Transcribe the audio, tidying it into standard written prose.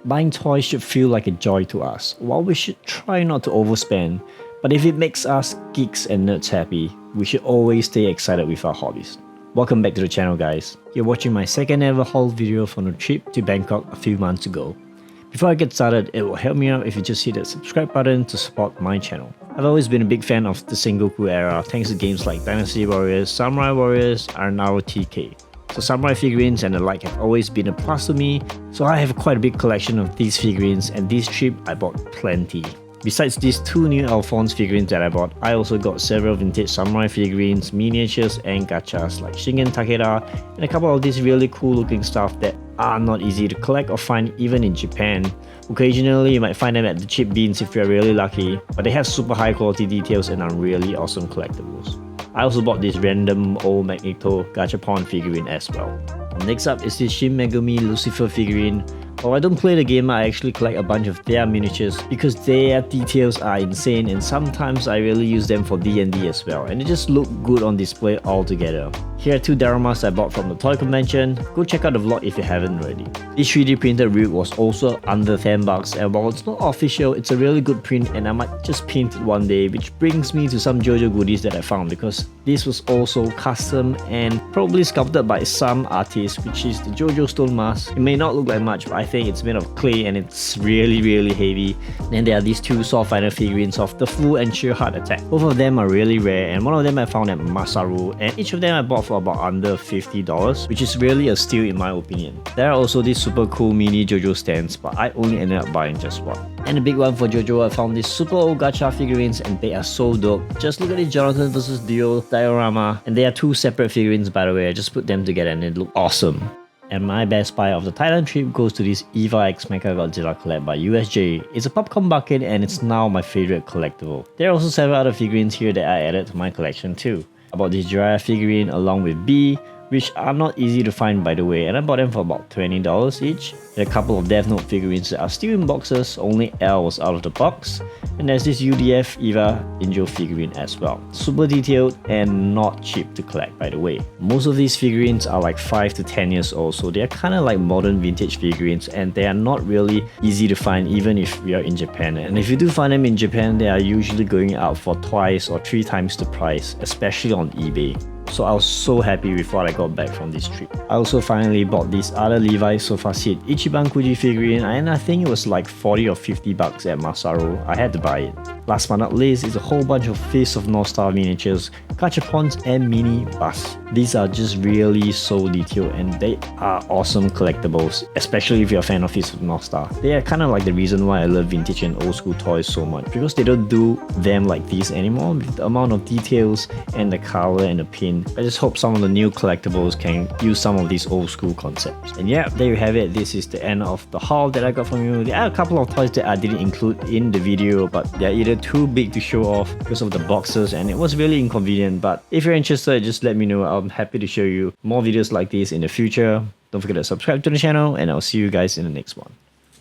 Buying toys should feel like a joy to us, while we should try not to overspend. But if it makes us geeks and nerds happy, we should always stay excited with our hobbies. Welcome back to the channel, guys. You're watching my second ever haul video from a trip to Bangkok a few months ago. Before I get started, it will help me out if you just hit that subscribe button to support my channel. I've always been a big fan of the Sengoku era thanks to games like Dynasty Warriors, Samurai Warriors, and now TK. So samurai figurines and the like have always been a plus to me, so I have quite a big collection of these figurines, and this trip I bought plenty. Besides these two new Alphonse figurines that I bought, I also got several vintage samurai figurines, miniatures and gachas like Shingen Takeda, and a couple of these really cool looking stuff that are not easy to collect or find even in Japan. Occasionally you might find them at the cheap bins if you're really lucky, but they have super high quality details and are really awesome collectibles. I also bought this random old Magneto Gachapon figurine as well. Next up is this Shin Megami Lucifer figurine. While I don't play the game, I actually collect a bunch of their miniatures because their details are insane, and sometimes I really use them for D&D as well, and they just look good on display altogether. Here are two dioramas I bought from the toy convention. Go check out the vlog if you haven't already. This 3D printed Ryuk was also under 10 bucks, and while it's not official, it's a really good print and I might just paint it one day, which brings me to some JoJo goodies that I found, because this was also custom and probably sculpted by some artist, which is the JoJo stone mask. It may not look like much, but I think it's made of clay and it's really heavy. Then there are these two Sword Fighter figurines of the Full and Sheer Heart Attack. Both of them are really rare, and one of them I found at Masaru, and each of them I bought for about under $50, which is really a steal in my opinion. There are also these super cool mini JoJo stands, but I only ended up buying just one. And a big one for JoJo, I found these super old gacha figurines, and they are so dope. Just look at this Jonathan vs Dio diorama, and they are two separate figurines by the way. I just put them together and they look awesome. And my best buy of the Thailand trip goes to this Eva X Mechagodzilla collab by USJ. It's a popcorn bucket and it's now my favorite collectible. There are also several other figurines here that I added to my collection too. I bought this Jiraiya figurine along with B, which are not easy to find by the way, and I bought them for about $20 each. There are a couple of Death Note figurines that are still in boxes, only L was out of the box. And there's this UDF Eva Injo figurine as well. Super detailed and not cheap to collect by the way. Most of these figurines are like 5 to 10 years old, so they are kind of like modern vintage figurines, and they are not really easy to find even if we are in Japan. And if you do find them in Japan, they are usually going out for twice or 3 times the price, especially on eBay. So I was so happy with what I got back from this trip. I also finally bought this other Levi's sofa seat Ichiban Kuji figurine, and I think it was like 40 or 50 bucks at Masaru. I had to buy it. Last but not least is a whole bunch of Fist of North Star miniatures, gachapons and mini busts. These are just really so detailed and they are awesome collectibles, especially if you're a fan of Fist of North Star. They are kind of like the reason why I love vintage and old school toys so much, because they don't do them like these anymore with the amount of details and the color and the pin. I just hope some of the new collectibles can use some of these old school concepts. And yeah, there you have it. This is the end of the haul that I got from you. There are a couple of toys that I didn't include in the video, but they're either too big to show off because of the boxes and it was really inconvenient. But if you're interested, just let me know. I'm happy to show you more videos like this in the future. Don't forget to subscribe to the channel, and I'll see you guys in the next one.